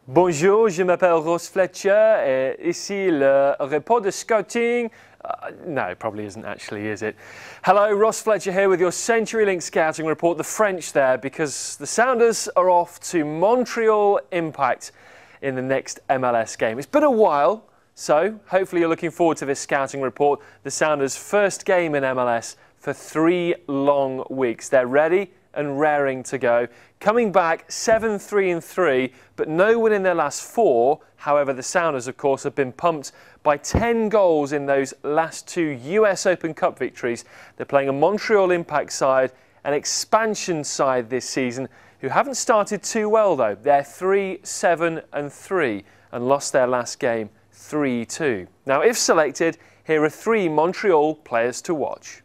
Bonjour, je m'appelle Fletcher, et ici le report de scouting. No, it probably isn't actually, is it? Hello, Ross Fletcher here with your CenturyLink scouting report, the French there, because the Sounders are off to Montreal Impact in the next MLS game. It's been a while, so hopefully you're looking forward to this scouting report. The Sounders' first game in MLS for 3 long weeks. They're ready and raring to go. Coming back 7-3-3, but no win in their last 4. However, the Sounders, of course, have been pumped by 10 goals in those last 2 US Open Cup victories. They're playing a Montreal Impact side, an expansion side this season, who haven't started too well though. They're 3-7-3 and lost their last game 3-2. Now, if selected, here are 3 Montreal players to watch.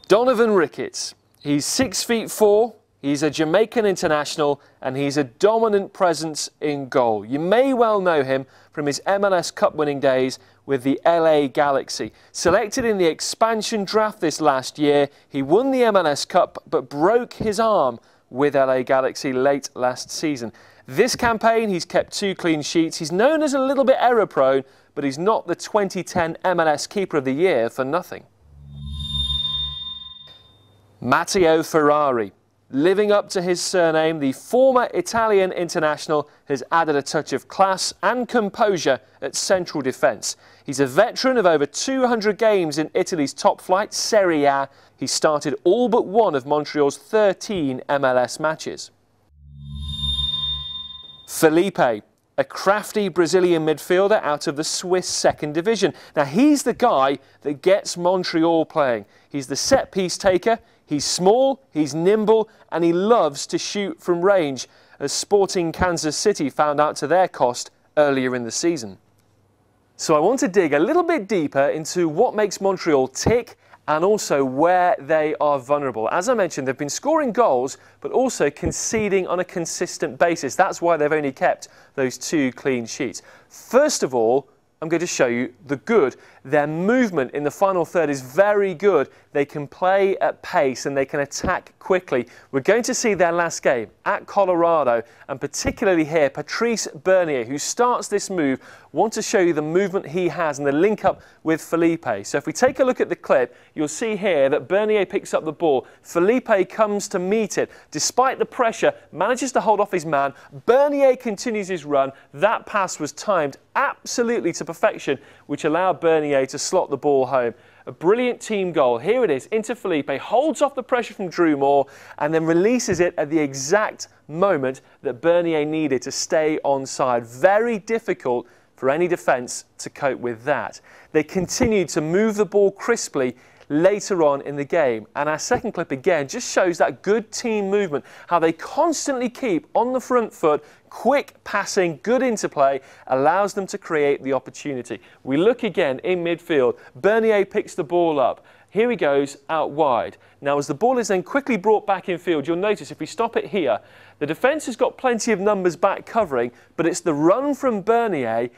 Donovan Ricketts. He's 6'4", he's a Jamaican international, and he's a dominant presence in goal. You may well know him from his MLS Cup winning days with the LA Galaxy. Selected in the expansion draft this last year, he won the MLS Cup but broke his arm with LA Galaxy late last season. This campaign he's kept 2 clean sheets. He's known as a little bit error prone, but he's not the 2010 MLS Keeper of the Year for nothing. Matteo Ferrari. Living up to his surname, the former Italian international has added a touch of class and composure at central defence. He's a veteran of over 200 games in Italy's top flight, Serie A. He started all but one of Montreal's 13 MLS matches. Philippe, a crafty Brazilian midfielder out of the Swiss second division. Now, he's the guy that gets Montreal playing. He's the set-piece taker. He's small, he's nimble, and he loves to shoot from range, as Sporting Kansas City found out to their cost earlier in the season. So I want to dig a little bit deeper into what makes Montreal tick and also where they are vulnerable. As I mentioned, they've been scoring goals, but also conceding on a consistent basis. That's why they've only kept those 2 clean sheets. First of all, I'm going to show you the good. Their movement in the final third is very good. They can play at pace and they can attack quickly. We're going to see their last game at Colorado, and particularly here, Patrice Bernier, who starts this move. Want to show you the movement he has and the link up with Philippe. So if we take a look at the clip, you'll see here that Bernier picks up the ball. Philippe comes to meet it. Despite the pressure, manages to hold off his man. Bernier continues his run. That pass was timed absolutely to perfection, which allowed Bernier to slot the ball home. A brilliant team goal. Here it is into Philippe, holds off the pressure from Drew Moore and then releases it at the exact moment that Bernier needed to stay onside. Very difficult for any defence to cope with that. They continued to move the ball crisply later on in the game, and our second clip again just shows that good team movement, how they constantly keep on the front foot. Quick passing, good interplay allows them to create the opportunity. We look again in midfield. Bernier picks the ball up. Here he goes out wide. Now, as the ball is then quickly brought back in field, you'll notice if we stop it here, the defence has got plenty of numbers back covering, but it's the run from Bernier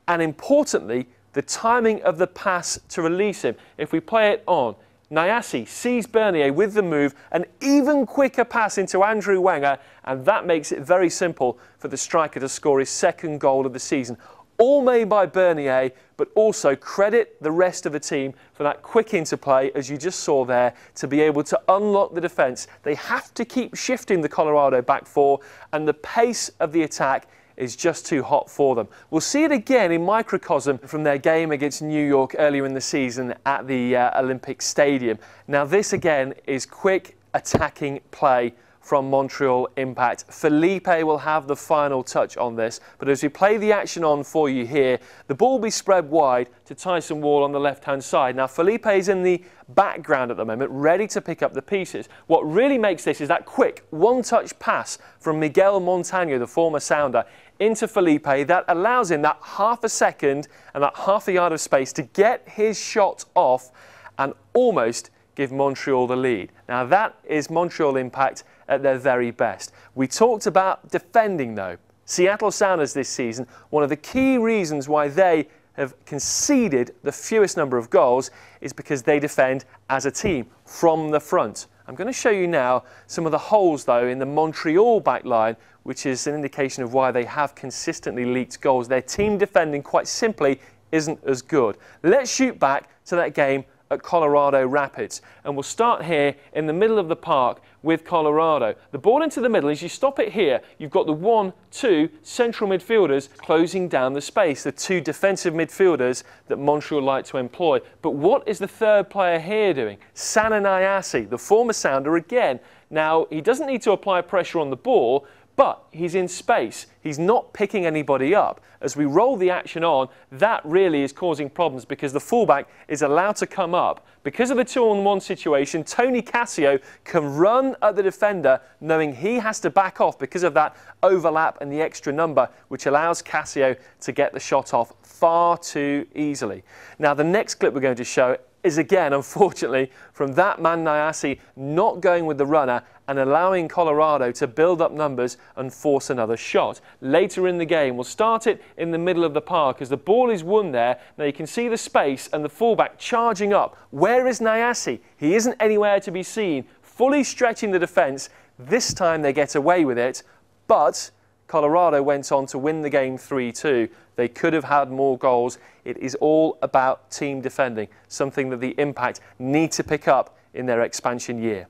and, importantly, the timing of the pass to release him. If we play it on, Nyasi sees Bernier with the move, an even quicker pass into Andrew Wenger, and that makes it very simple for the striker to score his 2nd goal of the season. All made by Bernier, but also credit the rest of the team for that quick interplay, as you just saw there, to be able to unlock the defence. They have to keep shifting the Colorado back 4, and the pace of the attack is just too hot for them. We'll see it again in microcosm from their game against New York earlier in the season at the Olympic Stadium. Now, this again is quick attacking play from Montreal Impact. Philippe will have the final touch on this, but as we play the action on for you here, the ball will be spread wide to Tyson Wall on the left-hand side. Now, Philippe is in the background at the moment, ready to pick up the pieces. What really makes this is that quick one-touch pass from Miguel Montano, the former Sounder, into Philippe that allows him that half a second and that half a yard of space to get his shot off and almost give Montreal the lead. Now, that is Montreal Impact at their very best. We talked about defending though. Seattle Sounders this season, one of the key reasons why they have conceded the fewest number of goals is because they defend as a team from the front. I'm going to show you now some of the holes, though, in the Montreal back line, which is an indication of why they have consistently leaked goals. Their team defending, quite simply, isn't as good. Let's shoot back to that game at Colorado Rapids, and we'll start here in the middle of the park with Colorado. The ball into the middle, as you stop it here, you've got the 1-2 central midfielders closing down the space, the 2 defensive midfielders that Montreal like to employ. But what is the third player here doing? Sananayasi, the former Sounder again. Now, he doesn't need to apply pressure on the ball, but he's in space. He's not picking anybody up. As we roll the action on, that really is causing problems because the fullback is allowed to come up. Because of the 2-on-1 situation, Tony Cassio can run at the defender knowing he has to back off because of that overlap and the extra number, which allows Cassio to get the shot off far too easily. Now, the next clip we're going to show is again, unfortunately, from that man Nyasi not going with the runner and allowing Colorado to build up numbers and force another shot. Later in the game, we'll start it in the middle of the park as the ball is won there. Now you can see the space and the fullback charging up. Where is Nyasi? He isn't anywhere to be seen, fully stretching the defence. This time they get away with it, but Colorado went on to win the game 3-2. They could have had more goals. It is all about team defending, something that the Impact need to pick up in their expansion year.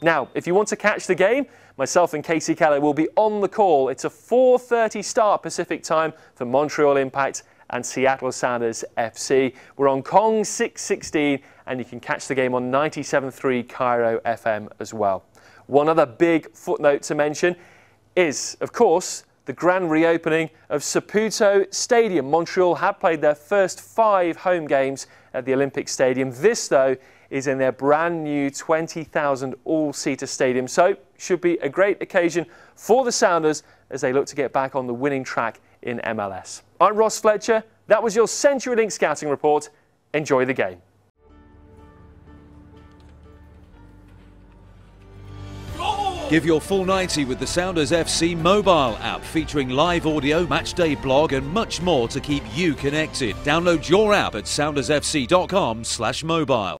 Now, if you want to catch the game, myself and Casey Keller will be on the call. It's a 4:30 start Pacific time for Montreal Impact and Seattle Sounders FC. We're on Kong 616 and you can catch the game on 97.3 Cairo FM as well. One other big footnote to mention is, of course, the grand reopening of Saputo Stadium. Montreal had played their first 5 home games at the Olympic Stadium. This, though, is in their brand new 20,000 all-seater stadium. So, should be a great occasion for the Sounders as they look to get back on the winning track in MLS. I'm Ross Fletcher. That was your CenturyLink scouting report. Enjoy the game. Give your full 90 with the Sounders FC mobile app featuring live audio, matchday blog and much more to keep you connected. Download your app at soundersfc.com/mobile.